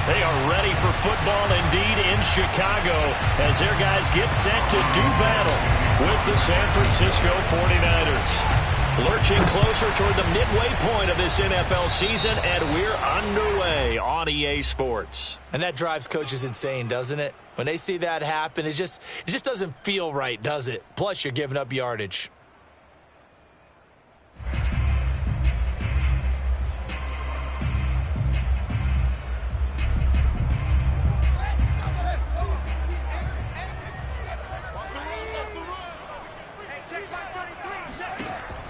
They are ready for football indeed in Chicago as their guys get set to do battle with the San Francisco 49ers. Lurching closer toward the midway point of this NFL season, and we're underway on EA Sports. And that drives coaches insane, doesn't it? When they see that happen, it just doesn't feel right, does it? Plus, you're giving up yardage.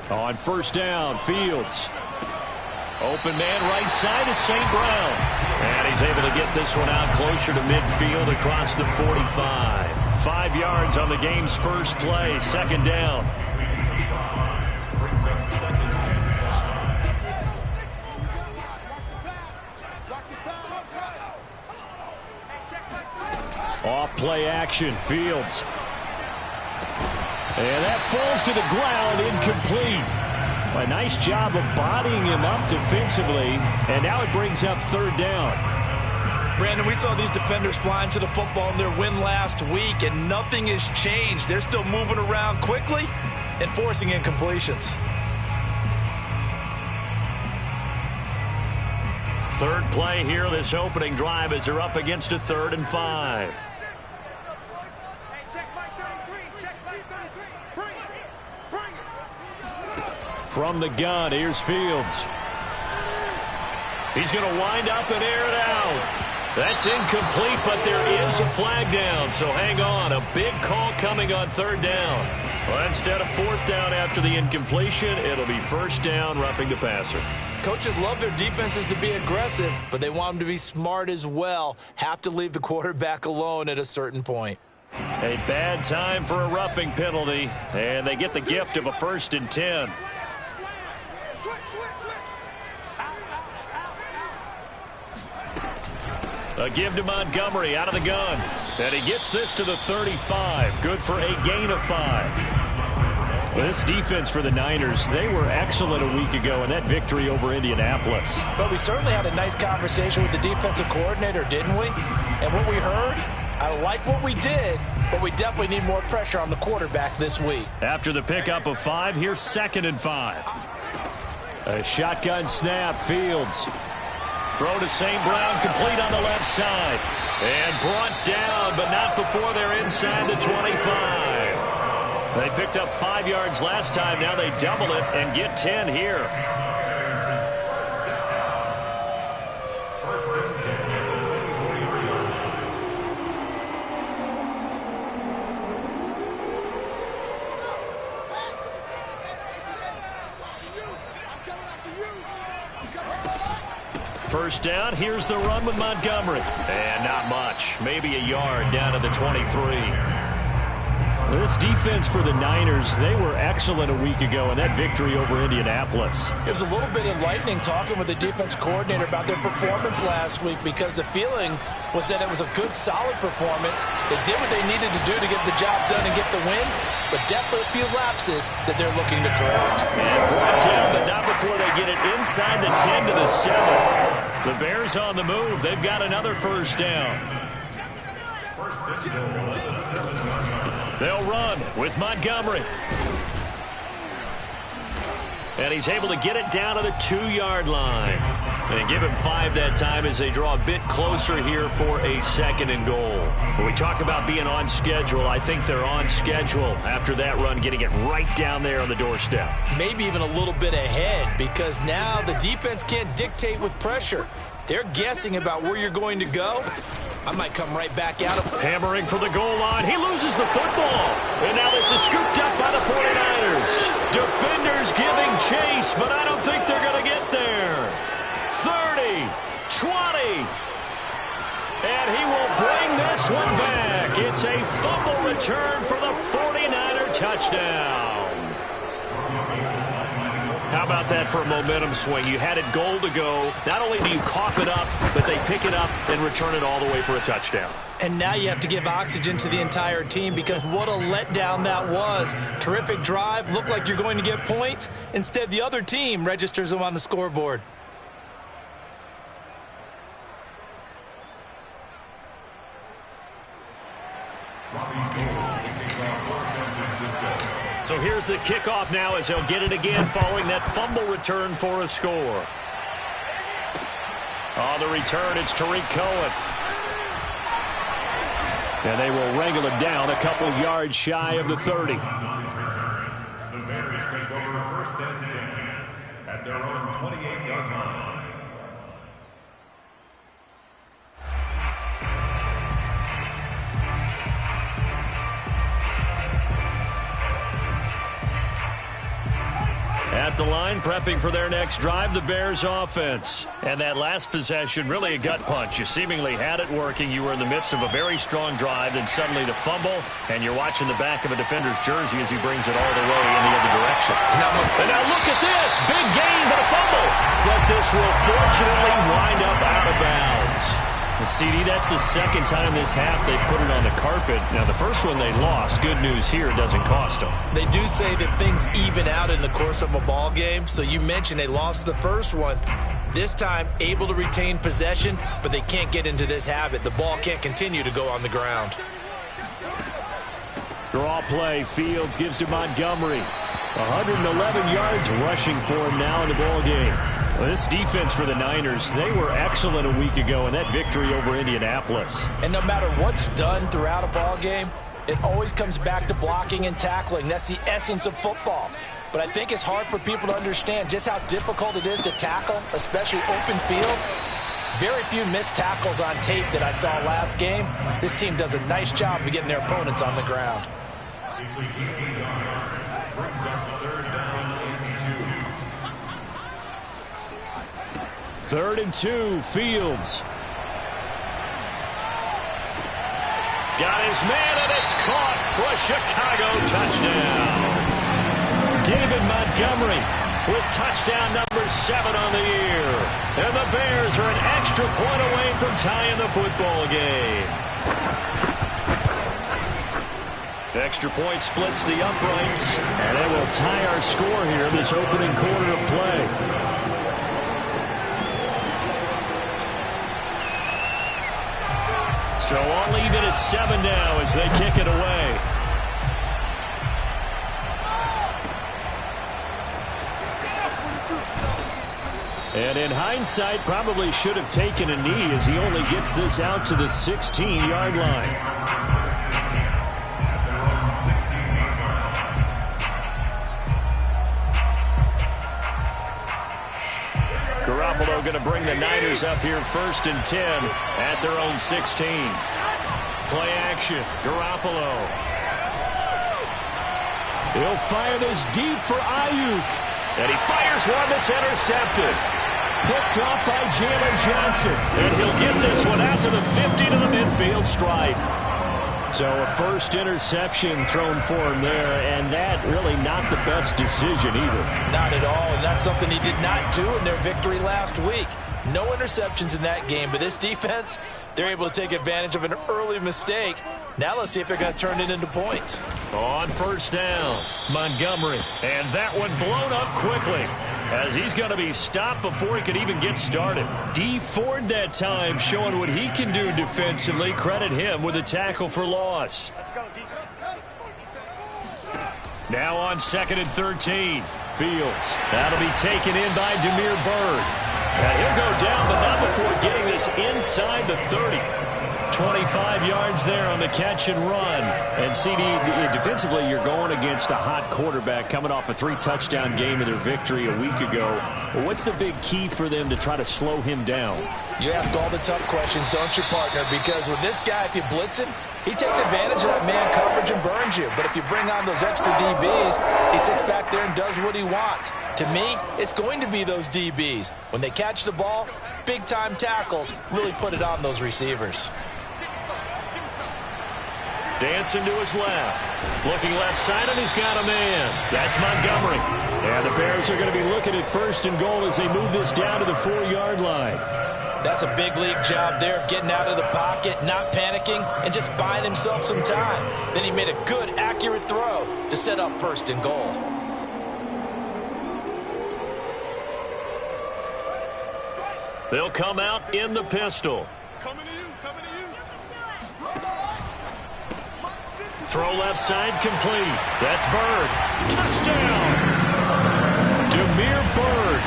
On first down, Fields. Open man right side is St. Brown. And he's able to get this one out closer to midfield across the 45. 5 yards on the game's first play, second down. Off play action, Fields. And that falls to the ground, incomplete. A nice job of bodying him up defensively, and now it brings up third down. Brandon, we saw these defenders flying to the football in their win last week, and nothing has changed. They're still moving around quickly and forcing incompletions. Third play here, this opening drive, as they're up against a 3rd and 5. From the gun, here's Fields. He's going to wind up and air it out. That's incomplete, but there is a flag down, so hang on. A big call coming on third down. Well, instead of fourth down after the incompletion, it'll be first down, roughing the passer. Coaches love their defenses to be aggressive, but they want them to be smart as well. Have to leave the quarterback alone at a certain point. A bad time for a roughing penalty, and they get the gift of a 1st and 10. A give to Montgomery out of the gun. And he gets this to the 35. Good for a gain of 5. This defense for the Niners, they were excellent a week ago in that victory over Indianapolis. But we certainly had a nice conversation with the defensive coordinator, didn't we? And what we heard, I like what we did, but we definitely need more pressure on the quarterback this week. After the pickup of 5, here's 2nd and 5. A shotgun snap, Fields. Throw to St. Brown, complete on the left side. And brought down, but not before they're inside the 25. They picked up 5 yards last time. Now they double it and get 10 here. First down, here's the run with Montgomery. And not much, maybe a yard down to the 23. This defense for the Niners, they were excellent a week ago in that victory over Indianapolis. It was a little bit enlightening talking with the defense coordinator about their performance last week, because the feeling was that it was a good, solid performance. They did what they needed to do to get the job done and get the win, but definitely a few lapses that they're looking to correct. And brought down, but not before they get it inside the 10 to the 7. The Bears on the move. They've got another first down. They'll run with Montgomery. And he's able to get it down to the 2-yard line. And they give him 5 that time as they draw a bit closer here for a 2nd and goal. When we talk about being on schedule, I think they're on schedule after that run, getting it right down there on the doorstep. Maybe even a little bit ahead, because now the defense can't dictate with pressure. They're guessing about where you're going to go. I might come right back at him. Hammering for the goal line. He loses the football. And now this is scooped up by the 49ers. Defenders giving chase, but I don't think they're going to get there. 30, 20. And he will bring this one back. It's a fumble return for the 49er touchdown. How about that for a momentum swing? You had it goal to go. Not only do you cough it up, but they pick it up and return it all the way for a touchdown. And now you have to give oxygen to the entire team, because what a letdown that was. Terrific drive. Looked like you're going to get points. Instead, the other team registers them on the scoreboard. So here's the kickoff now as he'll get it again following that fumble return for a score. On the return, it's Tariq Cohen. And they will wrangle it down a couple yards shy of the 30. The Bears take over first and 10 at their own 28-yard line. At the line, prepping for their next drive, the Bears offense. And that last possession, really a gut punch. You seemingly had it working. You were in the midst of a very strong drive, then suddenly the fumble, and you're watching the back of a defender's jersey as he brings it all the way in the other direction. And now look at this. Big gain, but a fumble. But this will fortunately wind up out of bounds. And CD, that's the second time this half they've put it on the carpet. Now, the first one they lost. Good news here, it doesn't cost them. They do say that things even out in the course of a ball game. So you mentioned they lost the first one. This time, able to retain possession, but they can't get into this habit. The ball can't continue to go on the ground. Draw play. Fields gives to Montgomery. 111 yards rushing for him now in the ball game. Well, this defense for the Niners, they were excellent a week ago in that victory over Indianapolis. And no matter what's done throughout a ball game, it always comes back to blocking and tackling. That's the essence of football. But I think it's hard for people to understand just how difficult it is to tackle, especially open field. Very few missed tackles on tape that I saw last game. This team does a nice job of getting their opponents on the ground. Third and 2, Fields. Got his man, and it's caught for a Chicago touchdown. David Montgomery with touchdown number 7 on the year. And the Bears are an extra point away from tying the football game. The extra point splits the uprights, and it will tie our score here this opening quarter of play. So I'll leave it at 7 now as they kick it away. And in hindsight, probably should have taken a knee as he only gets this out to the 16-yard line. Garoppolo going to bring the Niners up here first and 10 at their own 16. Play action, Garoppolo. He'll fire this deep for Ayuk. And he fires one that's intercepted. Picked off by Jalen Johnson. And he'll get this one out to the 50 to the midfield stripe. So a first interception thrown for him there, and that really not the best decision either. Not at all, and that's something he did not do in their victory last week. No interceptions in that game, but this defense, they're able to take advantage of an early mistake. Now let's see if they're going to turn it into points. On first down, Montgomery, and that one blown up quickly as he's going to be stopped before he could even get started. D Ford that time showing what he can do defensively. Credit him with a tackle for loss. Let's go, defense. Now on 2nd and 13, Fields. That'll be taken in by Damiere Byrd. And he'll go down, but not before getting this inside the 30. 25 yards there on the catch and run. And CD, defensively, you're going against a hot quarterback coming off a 3-touchdown game in their victory a week ago. Well, what's the big key for them to try to slow him down? You ask all the tough questions, don't you, partner? Because with this guy, if you blitz him, he takes advantage of that man coverage and burns you. But if you bring on those extra DBs, he sits back there and does what he wants. To me, it's going to be those DBs. When they catch the ball, big-time tackles really put it on those receivers. Dancing to his left. Looking left side, and he's got a man. That's Montgomery. And the Bears are going to be looking at first and goal as they move this down to the 4-yard line. That's a big league job there of getting out of the pocket, not panicking, and just buying himself some time. Then he made a good, accurate throw to set up first and goal. They'll come out in the pistol. Coming to you, coming to you. Throw left side complete. That's Bird. Touchdown! Demir Bird,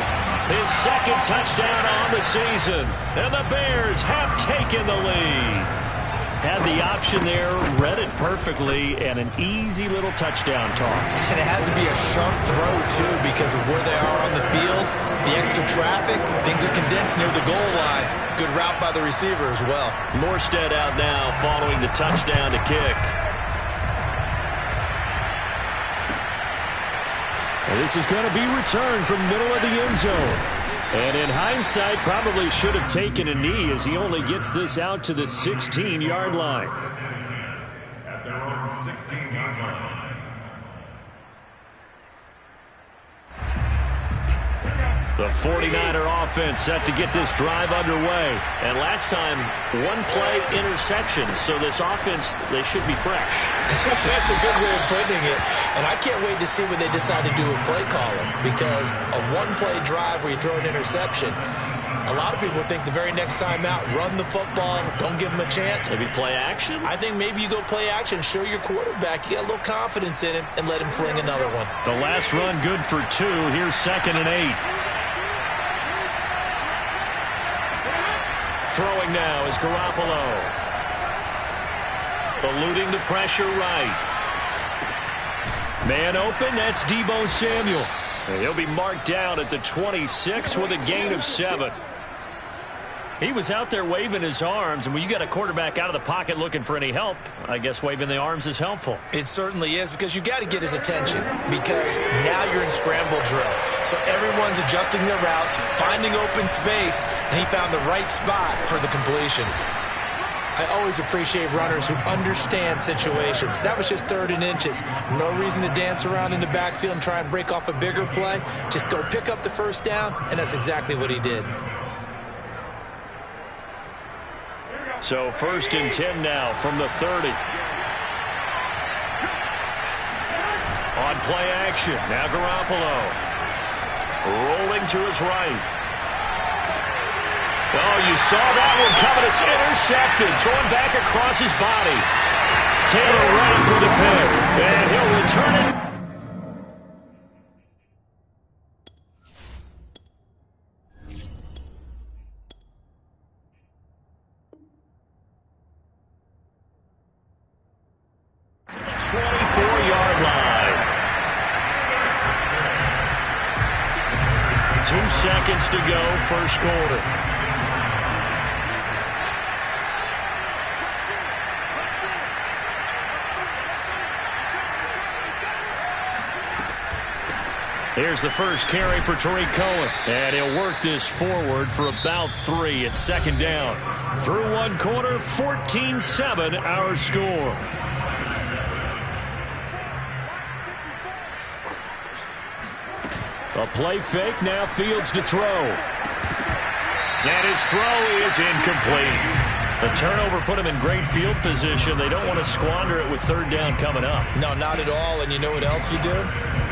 his second touchdown on the season. And the Bears have taken the lead. Had the option there, read it perfectly, and an easy little touchdown toss. And it has to be a sharp throw, too, because of where they are on the field. The extra traffic, things are condensed near the goal line. Good route by the receiver as well. Morstead out now following the touchdown to kick. And this is going to be returned from the middle of the end zone. And in hindsight, probably should have taken a knee as he only gets this out to the 16-yard line. At their own 16-yard line. The 49er offense set to get this drive underway. And last time, one-play interception. So this offense, they should be fresh. That's a good way of putting it. And I can't wait to see what they decide to do with play calling. Because a one-play drive where you throw an interception, a lot of people think the very next time out, run the football, don't give them a chance. Maybe play action? I think maybe you go play action, show your quarterback you got a little confidence in him, and let him fling another one. The last run good for 2. Here's 2nd and 8. Throwing now is Garoppolo. Eluding the pressure right. Man open, that's Deebo Samuel. And he'll be marked down at the 26 with a gain of 7. He was out there waving his arms, and when you got a quarterback out of the pocket looking for any help, I guess waving the arms is helpful. It certainly is, because you got to get his attention, because now you're in scramble drill. So everyone's adjusting their routes, finding open space, and he found the right spot for the completion. I always appreciate runners who understand situations. That was just 3rd and inches. No reason to dance around in the backfield and try and break off a bigger play. Just go pick up the first down, and that's exactly what he did. So 1st and 10 now from the 30. On play action, now Garoppolo. Rolling to his right. Oh, you saw that one coming. It's intercepted. Thrown back across his body. Taylor Rapp with a pick. And he'll return it. Seconds to go, first quarter. Here's the first carry for Tariq Cohen. And he'll work this forward for about 3 at 2nd down. Through one quarter, 14-7 our score. A play fake, now Fields to throw. And his throw is incomplete. The turnover put him in great field position. They don't want to squander it with 3rd down coming up. No, not at all. And you know what else you do?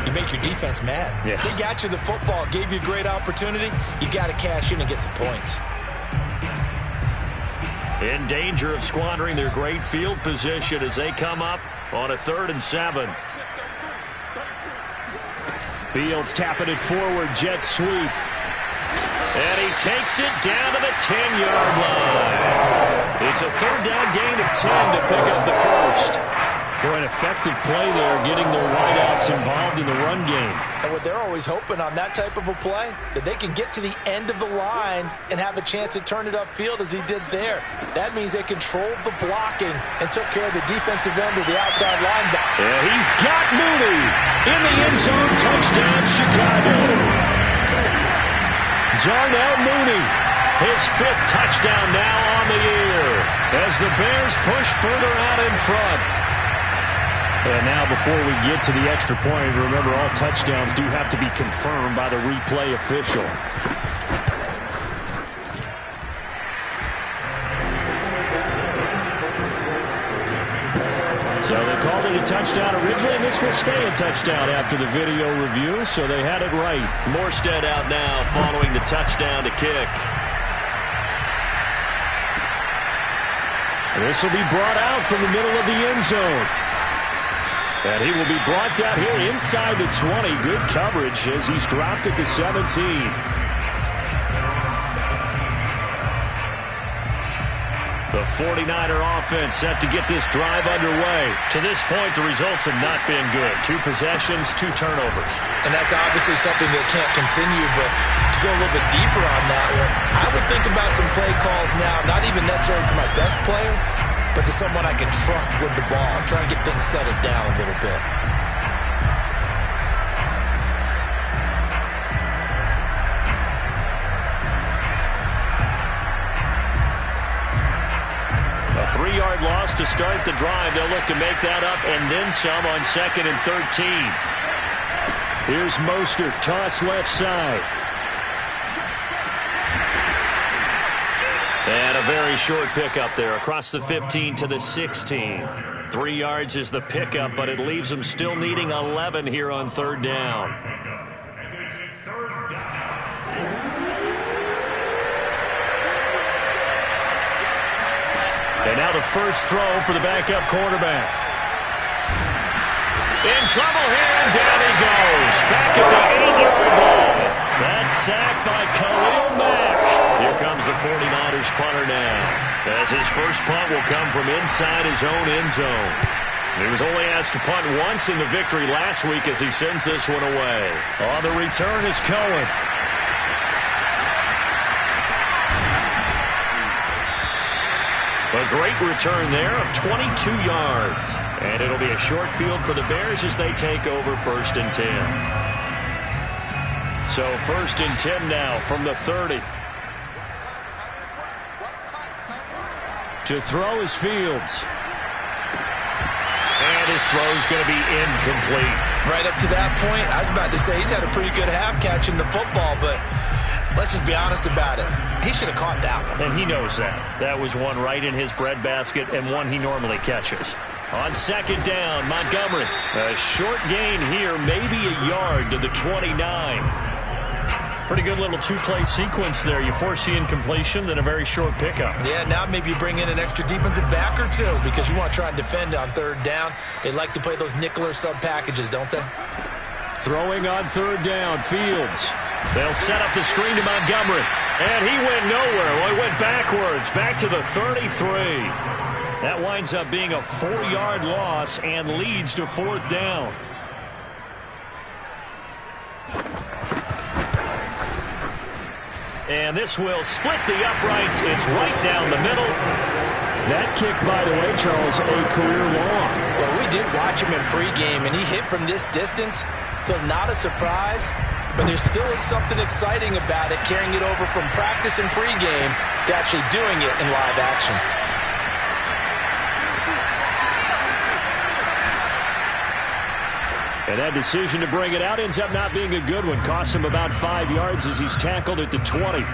You make your defense mad. Yeah. They got you the football, gave you a great opportunity. You got to cash in and get some points. In danger of squandering their great field position as they come up on a 3rd and 7. Fields tapping it forward, jet sweep. And he takes it down to the 10-yard line. It's a 3rd down gain of 10 to pick up the first. For an effective play there, getting their wideouts involved in the run game. And what they're always hoping on that type of a play, that they can get to the end of the line and have a chance to turn it upfield as he did there. That means they controlled the blocking and took care of the defensive end of the outside linebacker. And he's got Mooney in the end zone. Touchdown, Chicago. Darnell Mooney, his 5th touchdown now on the year as the Bears push further out in front. And now before we get to the extra point, remember all touchdowns do have to be confirmed by the replay official. So they called it a touchdown originally, and this will stay a touchdown after the video review, so they had it right. Morstead out now following the touchdown to kick. And this will be brought out from the middle of the end zone. And he will be brought down here inside the 20. Good coverage as he's dropped at the 17. The 49er offense set to get this drive underway. To this point, the results have not been good. 2 possessions, 2 turnovers. And that's obviously something that can't continue, but to go a little bit deeper on that one, I would think about some play calls now, not even necessarily to my best player, but to someone I can trust with the ball. Try and get things settled down a little bit. A 3-yard loss to start the drive. They'll look to make that up and then some on 2nd and 13. Here's Mostert, toss left side. And a very short pickup there across the 15 to the 16. 3 yards is the pickup, but it leaves them still needing 11 here on 3rd down. And now the first throw for the backup quarterback. In trouble here, and down he goes. Back at the 8-yard line. That's sacked by Khalil Mack. Here comes the 49ers punter now, as his first punt will come from inside his own end zone. He was only asked to punt once in the victory last week as he sends this one away. On the return is Cohen. A great return there of 22 yards. And it'll be a short field for the Bears as they take over 1st and 10. So 1st and 10 now from the 30. To throw is Fields. And his throw's going to be incomplete. Right up to that point, I was about to say he's had a pretty good half catching the football, but let's just be honest about it. He should have caught that one. And he knows that. That was one right in his breadbasket and one he normally catches. On 2nd down, Montgomery. A short gain here, maybe a yard to the 29. Pretty good little 2-play sequence there. You force the incompletion, then a very short pickup. Yeah, now maybe you bring in an extra defensive back or 2 because you want to try and defend on 3rd down. They like to play those nickel or sub packages, don't they? Throwing on 3rd down, Fields. They'll set up the screen to Montgomery. And he went nowhere. Well, he went backwards, back to the 33. That winds up being a 4-yard loss and leads to 4th down. And this will split the uprights. It's right down the middle. That kick, by the way, Charles, a career long. Well, we did watch him in pregame, and he hit from this distance, so not a surprise. But there still is something exciting about it, carrying it over from practice and pregame to actually doing it in live action. And that decision to bring it out ends up not being a good one. Costs him about 5 yards as he's tackled at the 20.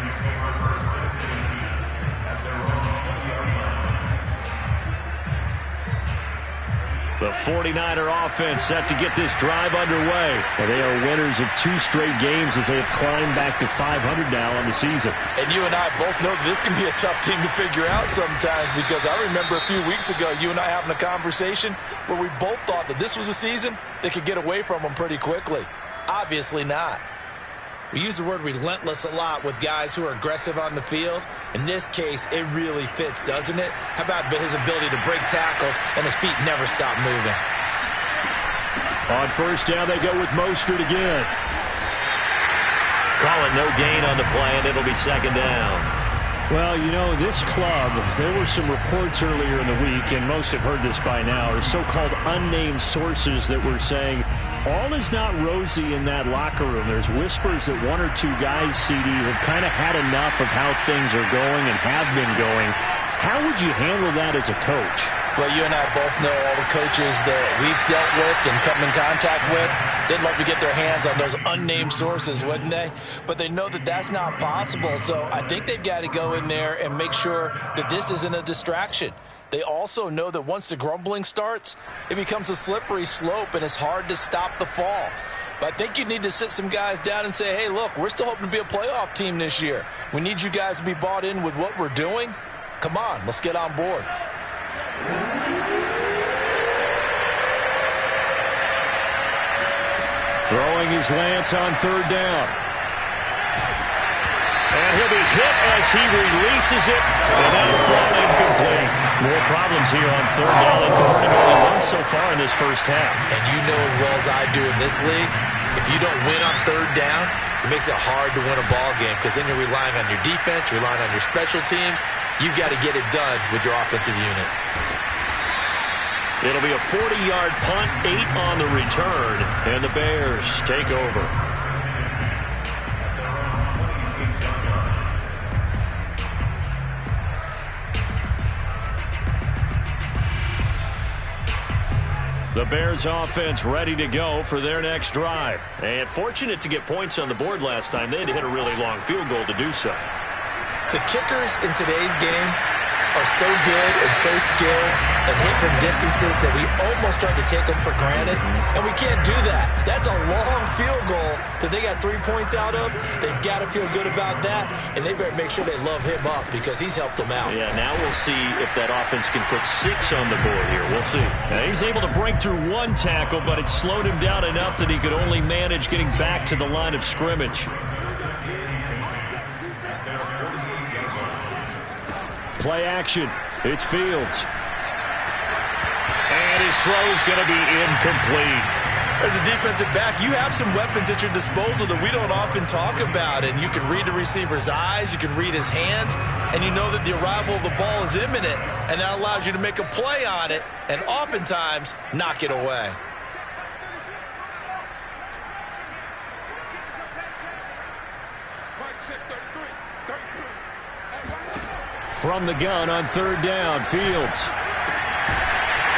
The 49er offense set to get this drive underway. And they are winners of 2 straight games as they have climbed back to 500 now on the season. And you and I both know that this can be a tough team to figure out sometimes, because I remember a few weeks ago you and I having a conversation where we both thought that this was a season that could get away from them pretty quickly. Obviously not. We use the word relentless a lot with guys who are aggressive on the field. In this case, it really fits, doesn't it? How about his ability to break tackles and his feet never stop moving? On 1st down, they go with Mostert again. Call it no gain on the play, and it'll be 2nd down. Well, you know, this club, there were some reports earlier in the week, and most have heard this by now, are so-called unnamed sources that were saying all is not rosy in that locker room. There's whispers that 1 or 2 guys, CD, have kind of had enough of how things are going and have been going. How would you handle that as a coach? Well, you and I both know all the coaches that we've dealt with and come in contact with. They'd love to get their hands on those unnamed sources, wouldn't they? But they know that that's not possible, so I think they've got to go in there and make sure that this isn't a distraction. They also know that once the grumbling starts, it becomes a slippery slope, and it's hard to stop the fall. But I think you need to sit some guys down and say, hey, look, we're still hoping to be a playoff team this year. We need you guys to be bought in with what we're doing. Come on, let's get on board. Throwing his lance on third down. And he'll be hit as he releases it. And that'll fall incomplete. More problems here on third down. They've converted only once so far in this first half. And you know as well as I do in this league, if you don't win on third down, it makes it hard to win a ball game because then you're relying on your defense, you're relying on your special teams. You've got to get it done with your offensive unit. It'll be a 40-yard punt, 8 on the return, and the Bears take over. The Bears offense ready to go for their next drive. And fortunate to get points on the board last time. They had to hit a really long field goal to do so. The kickers in today's game are so good and so skilled and hit from distances that we almost start to take them for granted. And we can't do that. That's a long field goal that they got 3 points out of. They've got to feel good about that. And they better make sure they love him up because he's helped them out. Yeah, now we'll see if that offense can put 6 on the board here. We'll see. Now, he's able to break through 1 tackle, but it slowed him down enough that he could only manage getting back to the line of scrimmage. Play action. It's Fields. And his throw's going to be incomplete. As a defensive back, you have some weapons at your disposal that we don't often talk about. And you can read the receiver's eyes, you can read his hands, and you know that the arrival of the ball is imminent. And that allows you to make a play on it and oftentimes knock it away. From the gun on third down, Fields.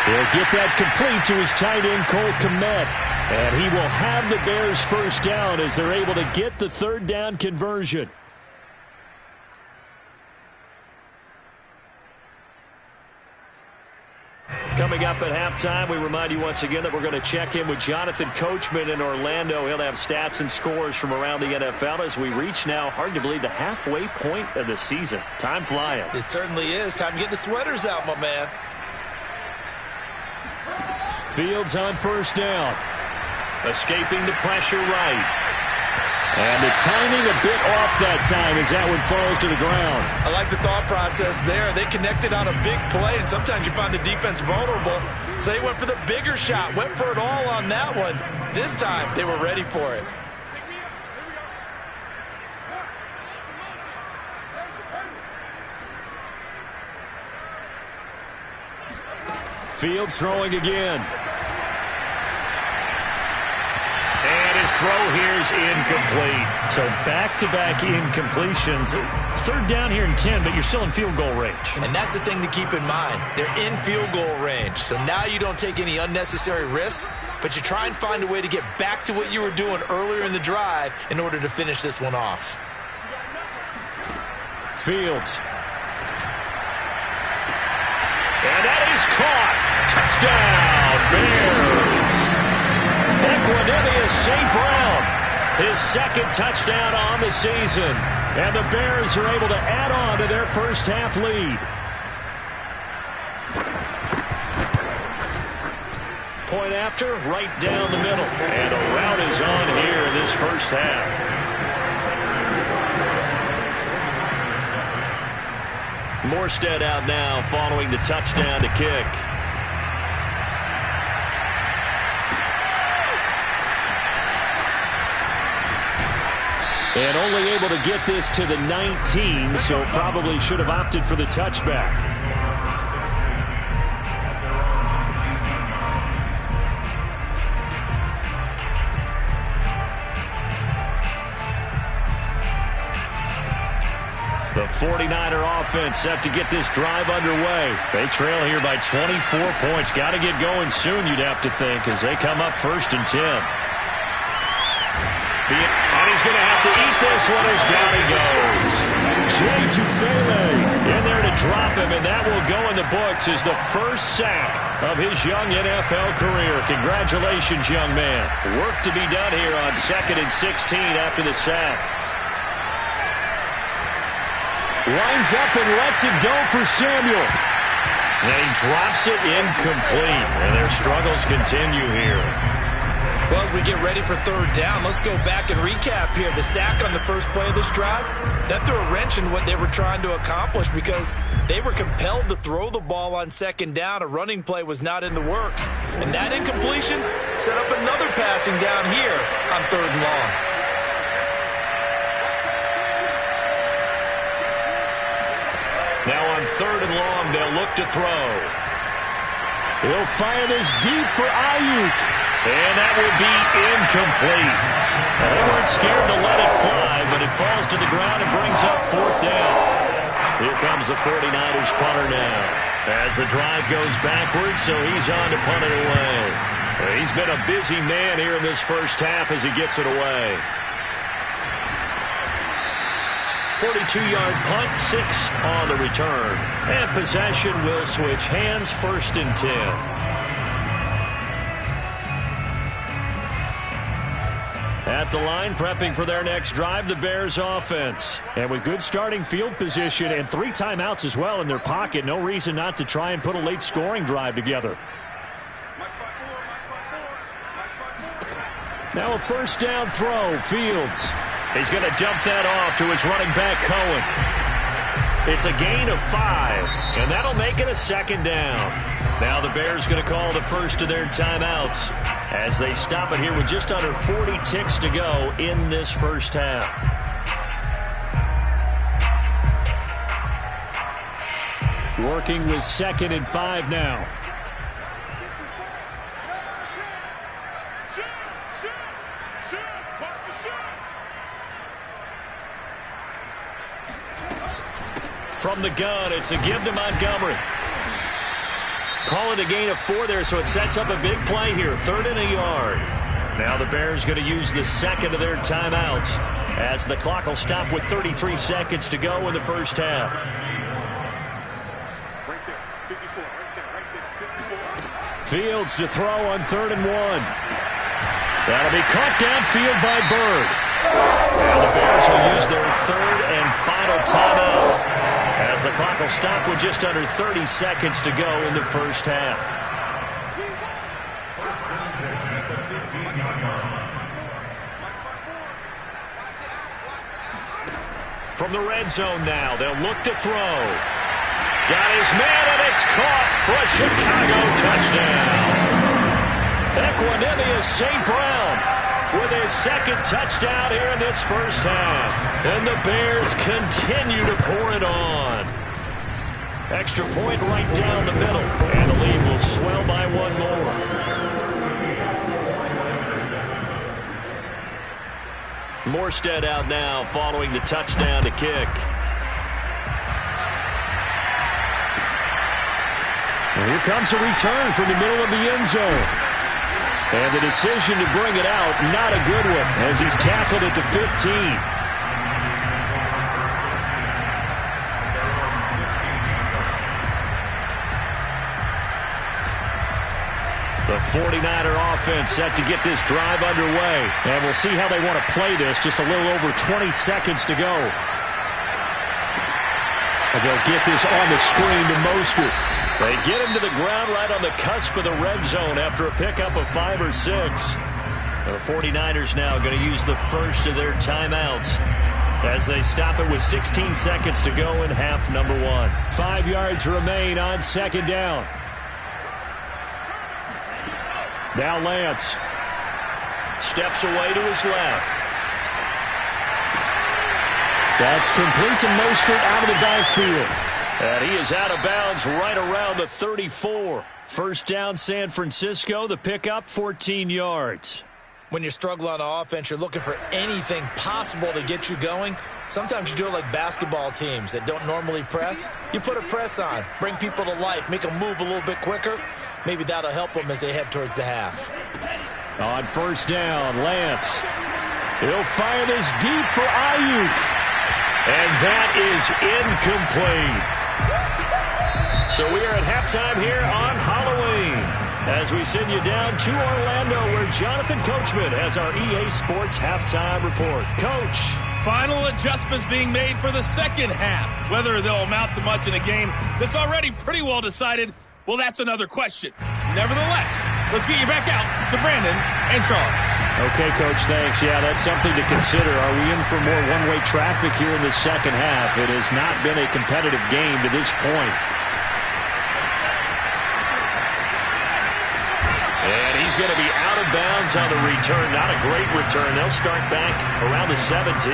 He'll get that complete to his tight end, Cole Kmet. And he will have the Bears first down as they're able to get the third down conversion. Coming up at halftime, we remind you once again that we're going to check in with Jonathan Coachman in Orlando. He'll have stats and scores from around the NFL as we reach now, hard to believe, the halfway point of the season. Time flying. It certainly is. Time to get the sweaters out, my man. Fields on first down. Escaping the pressure right. And the timing a bit off that time as that one falls to the ground. I like the thought process there. They connected on a big play, and sometimes you find the defense vulnerable. So they went for the bigger shot, went for it all on that one. This time, they were ready for it. Fields throwing again. And his throw here is incomplete. So back-to-back incompletions. Third down here in 10, but you're still in field goal range. And that's the thing to keep in mind. They're in field goal range. So now you don't take any unnecessary risks, but you try and find a way to get back to what you were doing earlier in the drive in order to finish this one off. Fields. And that is caught. Touchdown, Bears. Equanimous St. Brown, his second touchdown on the season. And the Bears are able to add on to their first half lead. Point after, right down the middle. And a rout is on here in this first half. Morstead out now following the touchdown to kick. And only able to get this to the 19, so probably should have opted for the touchback. The 49er offense set to get this drive underway. They trail here by 24 points. Got to get going soon, you'd have to think, as they come up first and 10. And he's going to have to eat this one as down he goes. Jay Tufele in there to drop him, and that will go in the books as the first sack of his young NFL career. Congratulations, young man. Work to be done here on 2nd and 16 after the sack. Lines up and lets it go for Samuel. And he drops it incomplete. And their struggles continue here. Well, as we get ready for third down, let's go back and recap here. The sack on the first play of this drive, that threw a wrench in what they were trying to accomplish because they were compelled to throw the ball on second down. A running play was not in the works. And that incompletion set up another passing down here on third and long. Now on third and long, they'll look to throw. He'll fire this deep for Ayuk. And that will be incomplete. They weren't scared to let it fly, but it falls to the ground and brings up fourth down. Here comes the 49ers punter now. As the drive goes backwards, so he's on to punt it away. He's been a busy man here in this first half as he gets it away. 42-yard punt, 6 on the return. And possession will switch hands, 1st and 10. At the line, prepping for their next drive, the Bears offense. And with good starting field position and 3 timeouts as well in their pocket, no reason not to try and put a late scoring drive together. Now a first down throw, Fields. He's going to dump that off to his running back, Cohen. It's a gain of 5, and that'll make it a second down. Now the Bears going to call the first of their timeouts as they stop it here with just under 40 ticks to go in this first half. Working with 2nd and 5 now. From the gun, it's a give to Montgomery. Call it a gain of 4 there, so it sets up a big play here. 3rd and a yard. Now the Bears going to use the second of their timeouts as the clock will stop with 33 seconds to go in the first half. Right there, 54, right there, 54. Fields to throw on 3rd and 1. That'll be caught downfield by Bird. Now the Bears will use their 3rd and final timeout as the clock will stop with just under 30 seconds to go in the first half. From the red zone now, they'll look to throw. Got his man, and it's caught for a Chicago touchdown. Equanimous St. Brown with his 2nd touchdown here in this first half. And the Bears continue to pour it on. Extra point right down the middle. And the lead will swell by 1 more. Morstead out now following the touchdown to kick. And here comes a return from the middle of the end zone. And the decision to bring it out, not a good one, as he's tackled at the 15. The 49er offense set to get this drive underway. And we'll see how they want to play this. Just a little over 20 seconds to go. And they'll get this on the screen to Mostert. They get him to the ground right on the cusp of the red zone after a pickup of 5 or 6. The 49ers now going to use the first of their timeouts as they stop it with 16 seconds to go in half number 1. 5 yards remain on 2nd down. Now Lance steps away to his left. That's complete to Mostert out of the backfield. And he is out of bounds right around the 34. First down, San Francisco. The pickup, 14 yards. When you struggle on offense, you're looking for anything possible to get you going. Sometimes you do it like basketball teams that don't normally press. You put a press on, bring people to life, make them move a little bit quicker. Maybe that'll help them as they head towards the half. On first down, Lance. He'll fire this deep for Ayuk. And that is incomplete. So we are at halftime here on Halloween as we send you down to Orlando where Jonathan Coachman has our EA Sports halftime report. Coach. Final adjustments being made for the second half. Whether they'll amount to much in a game that's already pretty well decided, well, that's another question. Nevertheless, let's get you back out to Brandon and Charles. Okay, Coach, thanks. Yeah, that's something to consider. Are we in for more one-way traffic here in the second half? It has not been a competitive game to this point. And he's going to be out of bounds on the return. Not a great return. They'll start back around the 17.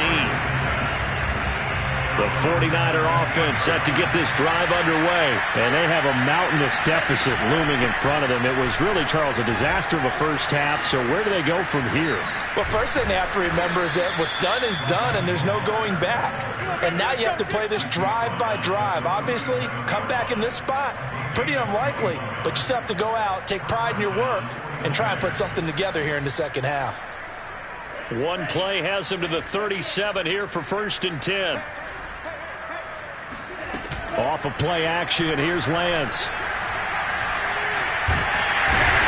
The 49er offense set to get this drive underway. And they have a mountainous deficit looming in front of them. It was really, Charles, a disaster of a first half. So where do they go from here? Well, first thing they have to remember is that what's done is done, and there's no going back. And now you have to play this drive by drive. Obviously, come back in this spot. Pretty unlikely, but you still have to go out, take pride in your work, and try and put something together here in the second half. One play has him to the 37 here for 1st and 10. Off of play action, here's Lance.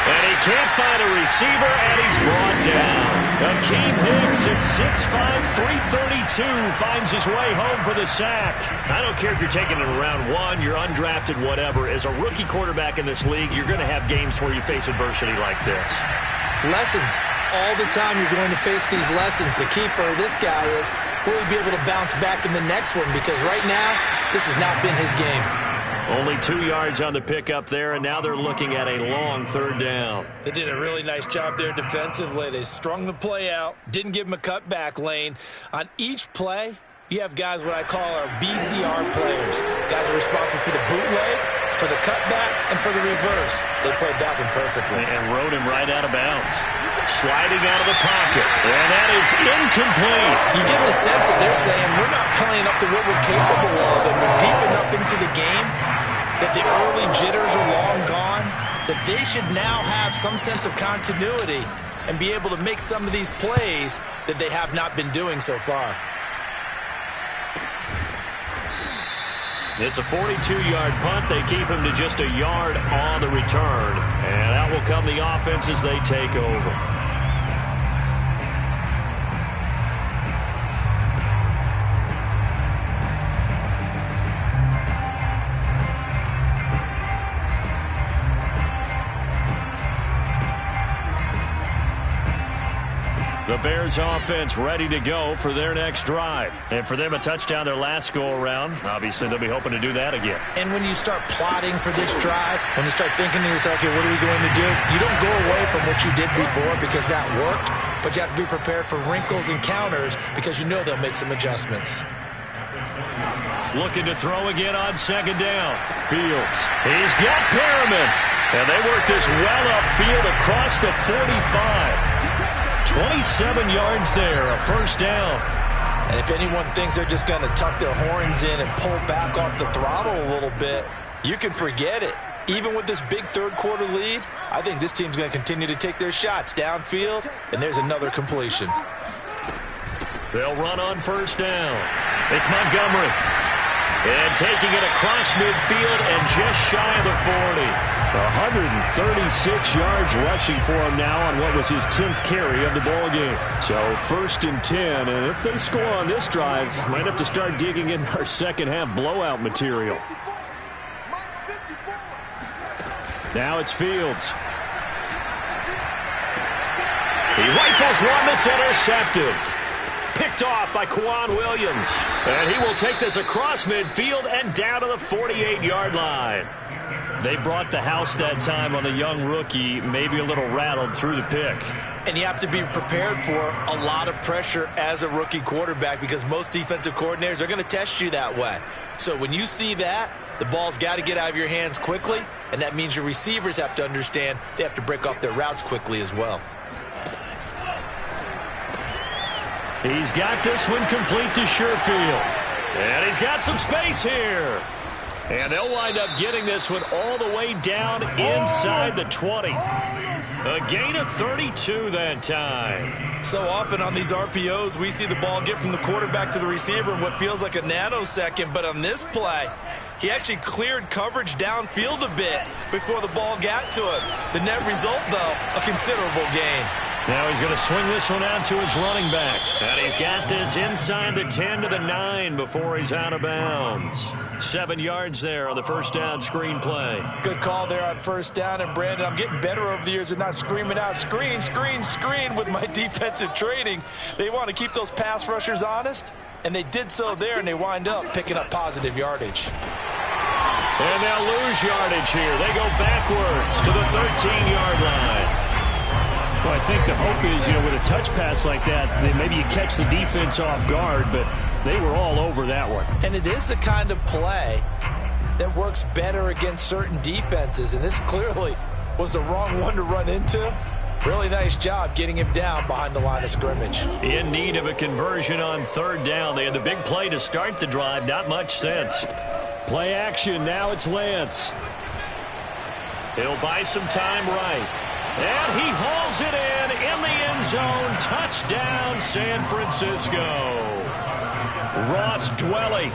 And he can't find a receiver, and he's brought down. Akeem Hicks at 6'5", 332 finds his way home for the sack. I don't care if you're taking it in round 1, you're undrafted, whatever. As a rookie quarterback in this league, you're going to have games where you face adversity like this. Lessons. All the time you're going to face these lessons. The key for this guy is, will he be able to bounce back in the next one? Because right now, this has not been his game. Only 2 yards on the pickup there, and now they're looking at a long 3rd down. They did a really nice job there defensively. They strung the play out, didn't give him a cutback lane. On each play, you have guys what I call our BCR players. Guys are responsible for the bootleg, for the cutback, and for the reverse. They played that one perfectly. And rode him right out of bounds. Sliding out of the pocket. And that is incomplete. You get the sense that they're saying, we're not playing up to what we're capable of, and we're deep enough into the game that the early jitters are long gone, that they should now have some sense of continuity and be able to make some of these plays that they have not been doing so far. It's a 42-yard punt. They keep him to just a yard on the return. And that will come the offense as they take over. The Bears offense ready to go for their next drive. And for them, a touchdown their last go-around. Obviously, they'll be hoping to do that again. And when you start plotting for this drive, when you start thinking to yourself, okay, what are we going to do? You don't go away from what you did before because that worked, but you have to be prepared for wrinkles and counters because you know they'll make some adjustments. Looking to throw again on 2nd down. Fields. He's got Perriman. And they work this well upfield across the 45. 27 yards there, a 1st down. And if anyone thinks they're just going to tuck their horns in and pull back off the throttle a little bit, you can forget it. Even with this big 3rd quarter lead, I think this team's going to continue to take their shots downfield, and there's another completion. They'll run on 1st down. It's Montgomery. And taking it across midfield and just shy of the 40. 136 yards rushing for him now on what was his 10th carry of the ball game. So 1st and 10, and if they score on this drive, might have to start digging in our second half blowout material. Now it's Fields. He rifles one that's intercepted. Picked off by Kwan Williams. And he will take this across midfield and down to the 48-yard line. They brought the house that time on the young rookie, maybe a little rattled through the pick. And you have to be prepared for a lot of pressure as a rookie quarterback because most defensive coordinators are going to test you that way. So when you see that, the ball's got to get out of your hands quickly, and that means your receivers have to understand they have to break off their routes quickly as well. He's got this one complete to Sherfield. And he's got some space here. And they'll wind up getting this one all the way down inside the 20. A gain of 32 that time. So often on these RPOs, we see the ball get from the quarterback to the receiver in what feels like a nanosecond. But on this play, he actually cleared coverage downfield a bit before the ball got to him. The net result, though, a considerable gain. Now he's going to swing this one out to his running back. And he's got this inside the 10 to the 9 before he's out of bounds. 7 yards there on the first down screen play. Good call there on first down. And, Brandon, I'm getting better over the years at not screaming out, screen, screen, screen with my defensive training. They want to keep those pass rushers honest, and they did so there, and they wind up picking up positive yardage. And they'll lose yardage here. They go backwards to the 13-yard line. Well, I think the hope is, with a touch pass like that, maybe you catch the defense off guard, but they were all over that one. And it is the kind of play that works better against certain defenses, and this clearly was the wrong one to run into. Really nice job getting him down behind the line of scrimmage. In need of a conversion on third down. They had the big play to start the drive. Not much sense. Play action. Now it's Lance. He'll buy some time right. And he hauls it in the end zone. Touchdown, San Francisco. Ross Dwelly,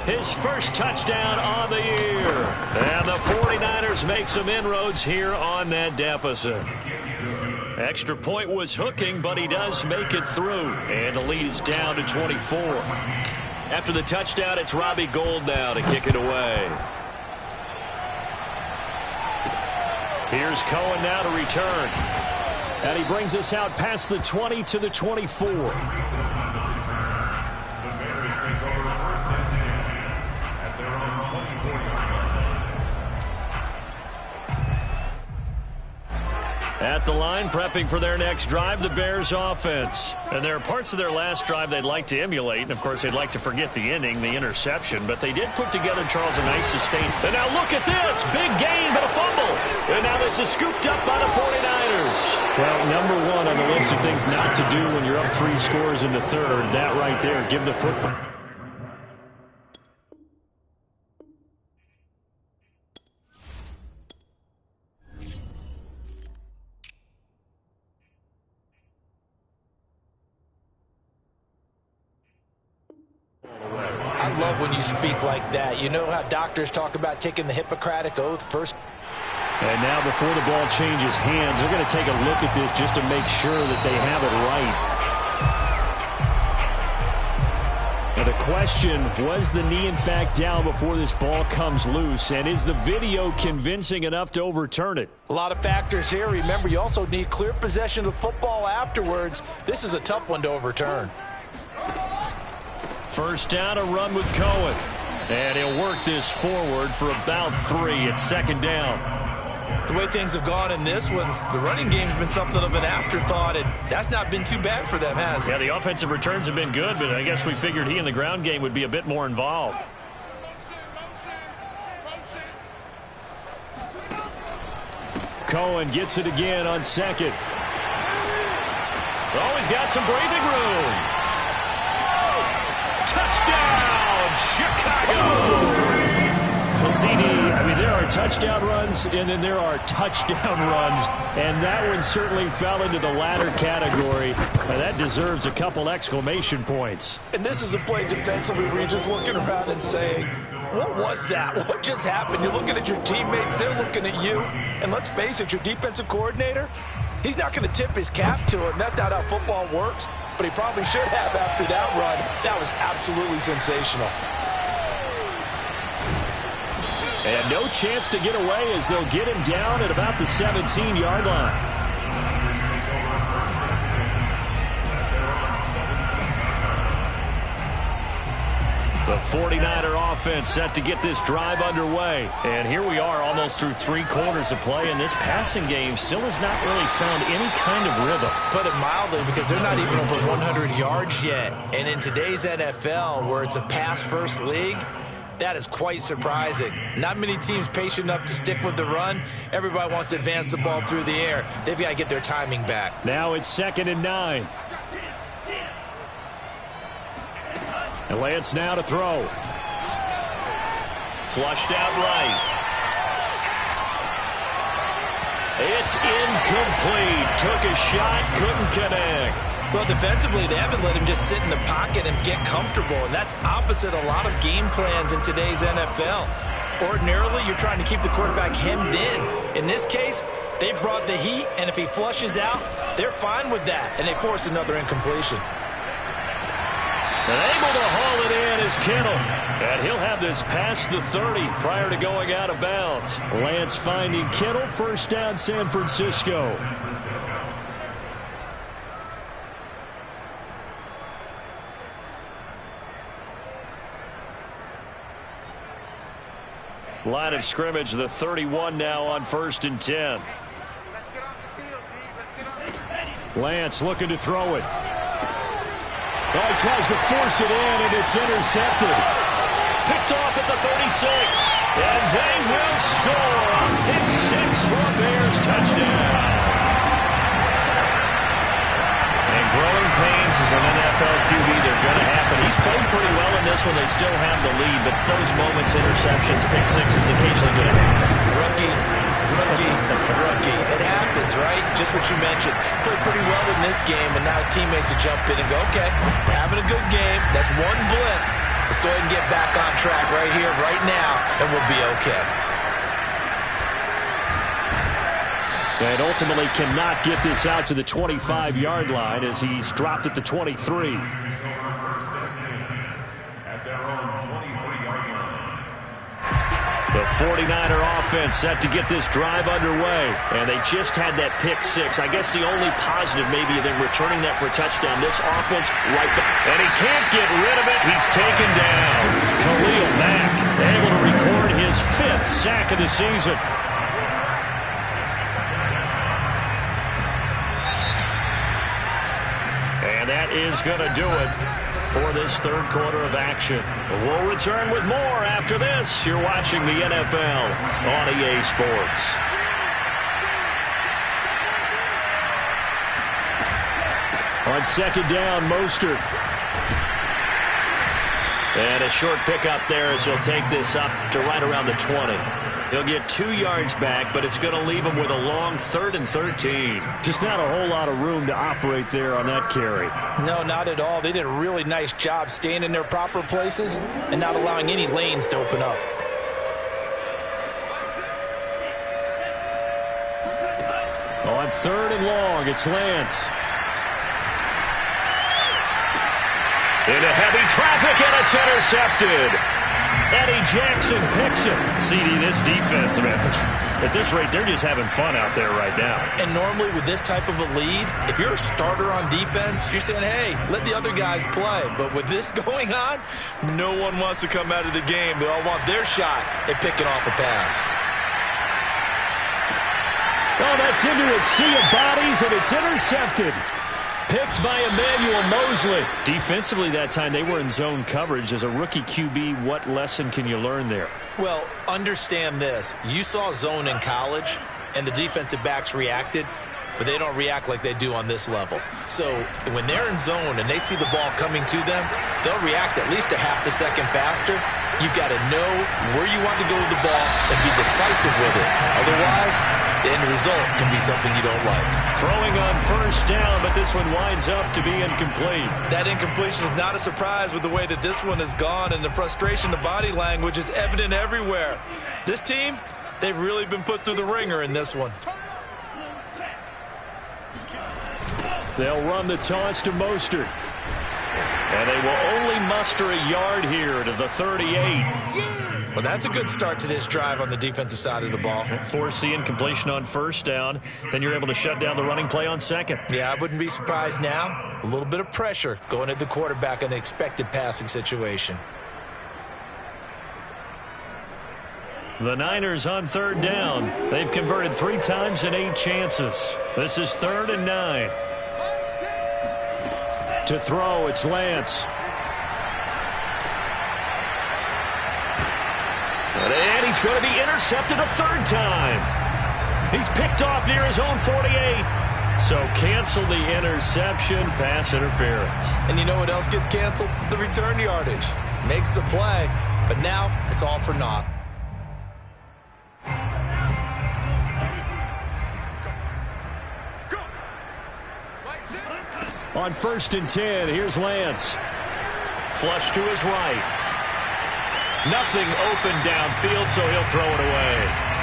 his first touchdown on the year. And the 49ers make some inroads here on that deficit. Extra point was hooking, but he does make it through. And the lead is down to 24. After the touchdown, it's Robbie Gould now to kick it away. Here's Cohen now to return. And he brings us out past the 20 to the 24. The Bears take over first and 10 at their own 24-yard line. At the line, prepping for their next drive, the Bears offense. And there are parts of their last drive they'd like to emulate. And, of course, they'd like to forget the ending, the interception. But they did put together, Charles, a nice sustain. And now look at this. Big gain, but a fumble. And now this is scooped up by the 49ers. Well, number one on the list of things not to do when you're up 3 scores in the third, that right there, give the football. I love when you speak like that. You know how doctors talk about taking the Hippocratic Oath first. And now before the ball changes hands, they're going to take a look at this just to make sure that they have it right. Now the question, was the knee in fact down before this ball comes loose? And is the video convincing enough to overturn it? A lot of factors here. Remember, you also need clear possession of football afterwards. This is a tough one to overturn. First down, a run with Cohen. And he'll work this forward for about 3 at second down. The way things have gone in this one, the running game's been something of an afterthought, and that's not been too bad for them, has it? Yeah, the offensive returns have been good, but I guess we figured he in the ground game would be a bit more involved. Cohen gets it again on second. Oh, he's got some breathing room. Touchdown, Chicago! There are touchdown runs, and then there are touchdown runs, and that one certainly fell into the latter category. That deserves a couple exclamation points. And this is a play defensively where you're just looking around and saying, what was that? What just happened? You're looking at your teammates, they're looking at you, and let's face it, your defensive coordinator, he's not going to tip his cap to it. That's not how football works, but he probably should have after that run. That was absolutely sensational. And no chance to get away as they'll get him down at about the 17-yard line. The 49er offense set to get this drive underway. And here we are almost through 3 quarters of play, and this passing game still has not really found any kind of rhythm. Put it mildly, because they're not even over 100 yards yet. And in today's NFL, where it's a pass-first league, that is quite surprising. Not many teams patient enough to stick with the run. Everybody wants to advance the ball through the air. They've got to get their timing back. Now it's 2nd and 9. And Lance now to throw. Flushed out right. It's incomplete. Took a shot, couldn't connect. Well, defensively, they haven't let him just sit in the pocket and get comfortable, and that's opposite a lot of game plans in today's NFL. Ordinarily, you're trying to keep the quarterback hemmed in. In this case, they brought the heat, and if he flushes out, they're fine with that, and they force another incompletion. And able to haul it in is Kittle. And he'll have this past the 30 prior to going out of bounds. Lance finding Kittle. First down, San Francisco. Line of scrimmage, the 31 now on 1st and 10. Let's get off the field, D. Let's get off the field. Lance looking to throw it. Oh, he tries to force it in, and it's intercepted. Picked off at the 36. And they will score. Pick 6 for a Bears touchdown. And growing pains as an NFL QB, they're going to happen. He's played pretty well in this one. They still have the lead, but those moments, interceptions, pick 6 is occasionally going to happen. Rookie. It happens, right? Just what you mentioned. Played pretty well in this game, and now his teammates will jump in and go, okay, we're having a good game. That's one blip. Let's go ahead and get back on track right here, right now, and we'll be okay. And ultimately cannot get this out to the 25-yard line as he's dropped at the 23. The 49er offense set to get this drive underway. And they just had that pick 6. I guess the only positive maybe than returning that for a touchdown. This offense right back. And he can't get rid of it. He's taken down. Khalil Mack able to record his 5th sack of the season. And that is going to do it for this 3rd quarter of action. We'll return with more after this. You're watching the NFL on EA Sports. On 2nd down, Mostert. And a short pickup there as he'll take this up to right around the 20. He'll get 2 yards back, but it's going to leave him with a long 3rd and 13. Just not a whole lot of room to operate there on that carry. No, not at all. They did a really nice job staying in their proper places and not allowing any lanes to open up. On 3rd and long, it's Lance. Into heavy traffic, and it's intercepted. Eddie Jackson picks it. CD, this defense, man, at this rate, they're just having fun out there right now. And normally with this type of a lead, if you're a starter on defense, you're saying, hey, let the other guys play. But with this going on, no one wants to come out of the game. They all want their shot at picking off a pass. Oh, that's into a sea of bodies, and it's intercepted. Picked by Emmanuel Mosley. Defensively that time, they were in zone coverage. As a rookie QB, what lesson can you learn there? Well, understand this. You saw zone in college, and the defensive backs reacted, but they don't react like they do on this level. So when they're in zone and they see the ball coming to them, they'll react at least a half a second faster. You've got to know where you want to go with the ball and be decisive with it. Otherwise, the end result can be something you don't like. Throwing on 1st down, but this one winds up to be incomplete. That incompletion is not a surprise with the way that this one has gone, and the frustration, the body language is evident everywhere. This team, they've really been put through the ringer in this one. They'll run the toss to Mostert. And they will only muster a yard here to the 38. Well, that's a good start to this drive on the defensive side of the ball. Force the incompletion on 1st down. Then you're able to shut down the running play on 2nd. Yeah, I wouldn't be surprised now. A little bit of pressure going at the quarterback in an expected passing situation. The Niners on 3rd down. They've converted 3 times in 8 chances. This is 3rd and 9. To throw, it's Lance. And he's going to be intercepted a 3rd time. He's picked off near his own 48. So cancel the interception, pass interference. And you know what else gets canceled? The return yardage. Makes the play, but now it's all for naught. On 1st and 10, here's Lance. Flush to his right. Nothing open downfield, so he'll throw it away.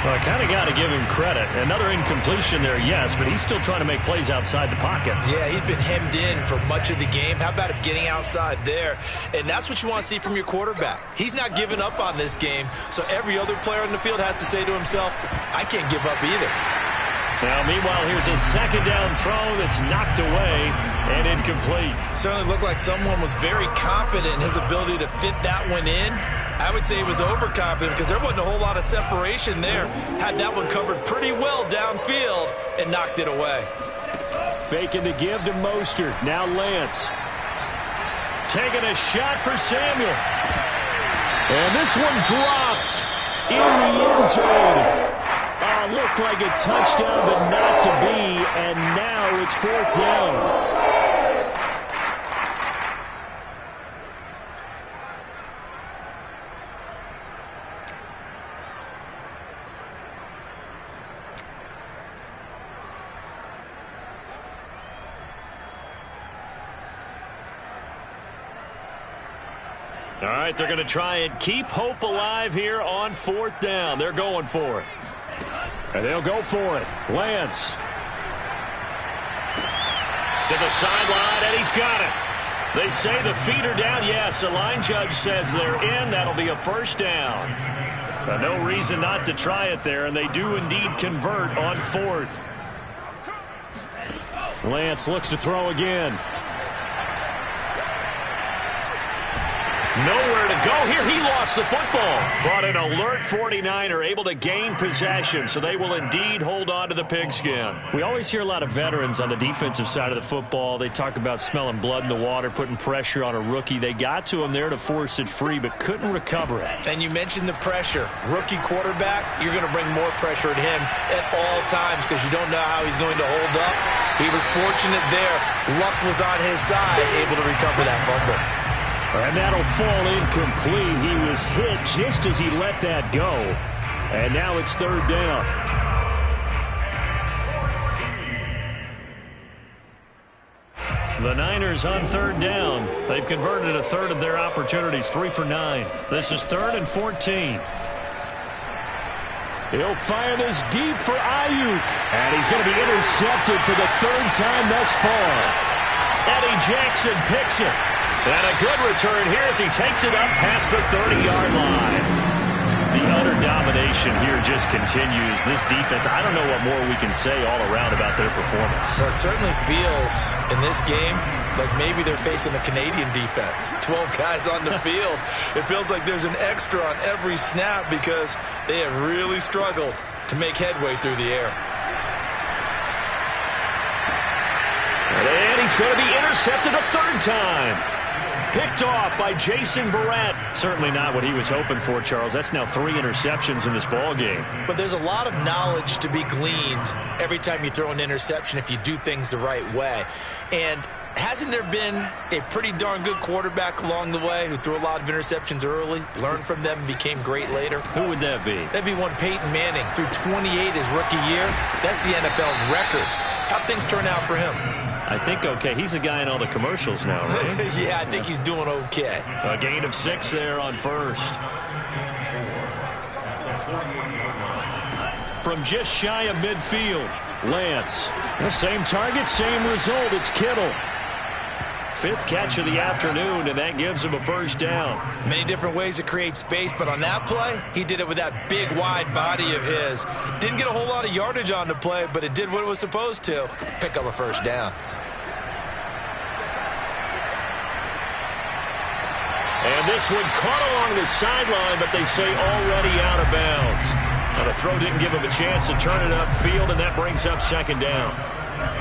Well, I kind of got to give him credit. Another incompletion there, yes, but he's still trying to make plays outside the pocket. Yeah, he's been hemmed in for much of the game. How about him getting outside there? And that's what you want to see from your quarterback. He's not giving up on this game, so every other player on the field has to say to himself, I can't give up either. Now, meanwhile, here's a second down throw that's knocked away and incomplete. Certainly looked like someone was very confident in his ability to fit that one in. I would say he was overconfident because there wasn't a whole lot of separation there. Had that one covered pretty well downfield and knocked it away. Faking the give to Mostert. Now Lance. Taking a shot for Samuel. And this one dropped in the end zone. Looked like a touchdown, but not to be. And now it's fourth down. All right, they're going to try and keep hope alive here on fourth down. They're going for it. And they'll go for it. Lance. To the sideline, and he's got it. They say the feet are down. Yes, the line judge says they're in. That'll be a first down. No reason not to try it there, and they do indeed convert on fourth. Lance looks to throw again. Nowhere to go here. He lost the football. But an alert 49er able to gain possession, so they will indeed hold on to the pigskin. We always hear a lot of veterans on the defensive side of the football. They talk about smelling blood in the water, putting pressure on a rookie. They got to him there to force it free, but couldn't recover it. And you mentioned the pressure. Rookie quarterback, you're going to bring more pressure at him at all times because you don't know how he's going to hold up. He was fortunate there. Luck was on his side, able to recover that fumble. And that'll fall incomplete. He was hit just as he let that go. And now it's third down. The Niners on third down. They've converted a third of their opportunities, 3 for 9. This is 3rd and 14. He'll fire this deep for Ayuk. And he's going to be intercepted for the 3rd time thus far. Eddie Jackson picks it. And a good return here as he takes it up past the 30-yard line. The utter domination here just continues. This defense, I don't know what more we can say all around about their performance. Well, it certainly feels in this game like maybe they're facing a Canadian defense. 12 guys on the field. It feels like there's an extra on every snap because they have really struggled to make headway through the air. And he's going to be intercepted a 3rd time. Picked off by Jason Verrett. Certainly not what he was hoping for, Charles. That's now 3 interceptions in this ball game. But there's a lot of knowledge to be gleaned every time you throw an interception if you do things the right way. And hasn't there been a pretty darn good quarterback along the way who threw a lot of interceptions early, learned from them, and became great later? Who would that be? That'd be one Peyton Manning. Threw 28 his rookie year. That's the NFL record. How'd things turn out for him? I think okay. He's a guy in all the commercials now, right? Yeah, I think he's doing okay. A gain of 6 there on first. From just shy of midfield, Lance. The same target, same result. It's Kittle. 5th catch of the afternoon, and that gives him a first down. Many different ways to create space, but on that play, he did it with that big, wide body of his. Didn't get a whole lot of yardage on the play, but it did what it was supposed to. Pick up a first down. And this one caught along the sideline, but they say already out of bounds. Now the throw didn't give him a chance to turn it upfield, and that brings up 2nd down.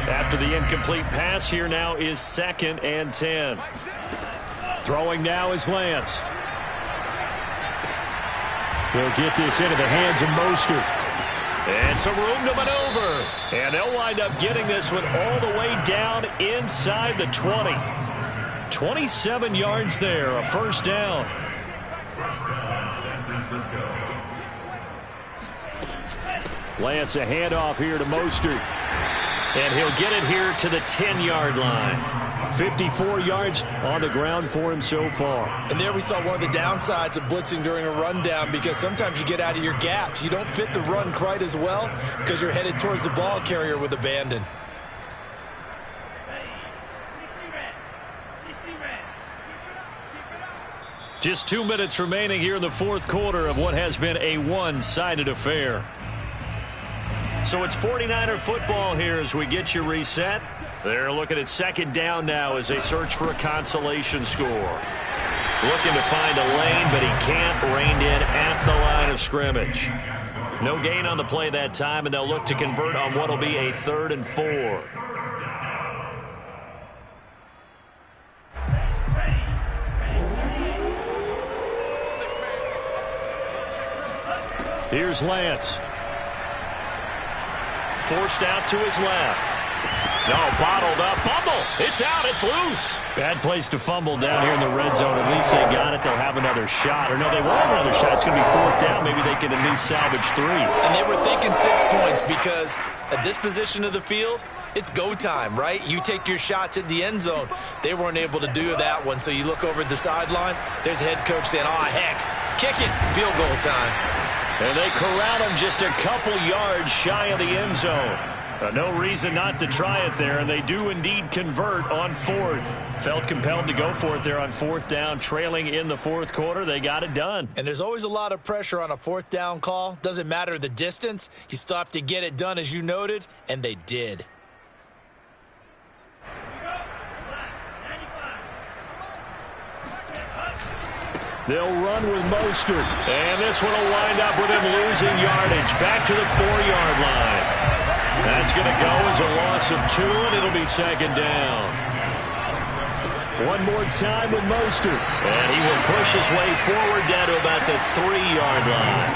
After the incomplete pass, here now is 2nd and 10. Throwing now is Lance. He'll get this into the hands of Mostert. And some room to maneuver. And they'll wind up getting this one all the way down inside the 20. 27 yards there, a first down. First down, San Francisco. Lance, a handoff here to Mostert. And he'll get it here to the 10-yard line. 54 yards on the ground for him so far. And there we saw one of the downsides of blitzing during a rundown, because sometimes you get out of your gaps. You don't fit the run quite as well because you're headed towards the ball carrier with abandon. Just 2 minutes remaining here in the fourth quarter of what has been a one-sided affair. So it's 49er football here as we get you reset. They're looking at second down now as they search for a consolation score. Looking to find a lane, but he can't. Reined in at the line of scrimmage. No gain on the play that time, and they'll look to convert on what will be a 3rd and 4. Here's Lance. Forced out to his left. No, bottled up. Fumble. It's out. It's loose. Bad place to fumble down here in the red zone. At least they got it. They'll have another shot. Or no, they won't have another shot. It's going to be 4th down. Maybe they can at least salvage 3. And they were thinking 6 points because at this position of the field, it's go time, right? You take your shots at the end zone. They weren't able to do that one. So you look over at the sideline. There's the head coach saying, oh, heck, kick it. Field goal time. And they corral him just a couple yards shy of the end zone. No reason not to try it there, and they do indeed convert on 4th. Felt compelled to go for it there on 4th down, trailing in the fourth quarter. They got it done. And there's always a lot of pressure on a 4th down call. Doesn't matter the distance. You still have to get it done, as you noted, and they did. They'll run with Mostert. And this one will wind up with him losing yardage. Back to the 4-yard line. That's going to go as a loss of 2, and it'll be second down. One more time with Mostert. And he will push his way forward down to about the 3-yard line.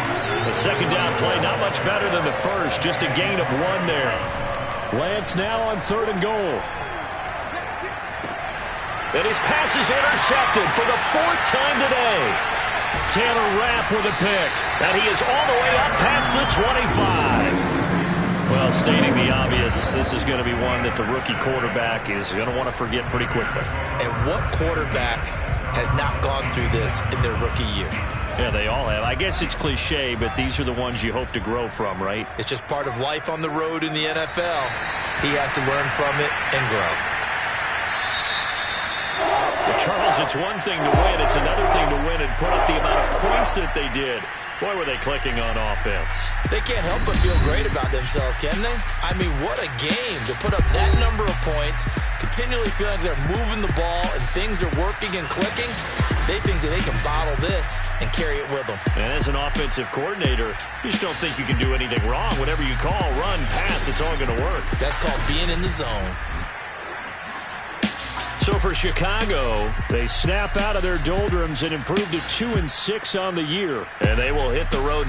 The second down play, not much better than the first. Just a gain of 1 there. Lance now on 3rd and goal. And his pass is intercepted for the 4th time today. Taylor Rapp with a pick. And he is all the way up past the 25. Well, stating the obvious, this is going to be one that the rookie quarterback is going to want to forget pretty quickly. And what quarterback has not gone through this in their rookie year? Yeah, they all have. I guess it's cliche, but these are the ones you hope to grow from, right? It's just part of life on the road in the NFL. He has to learn from it and grow. Well, Charles, it's one thing to win. It's another thing to win and put up the amount of points that they did. Boy, were they clicking on offense. They can't help but feel great about themselves, can they? I mean, what a game to put up that number of points, continually feeling they're moving the ball and things are working and clicking. They think that they can bottle this and carry it with them. And as an offensive coordinator, you just don't think you can do anything wrong. Whatever you call, run, pass, it's all going to work. That's called being in the zone. So for Chicago, they snap out of their doldrums and improve to 2-6 on the year. And they will hit the road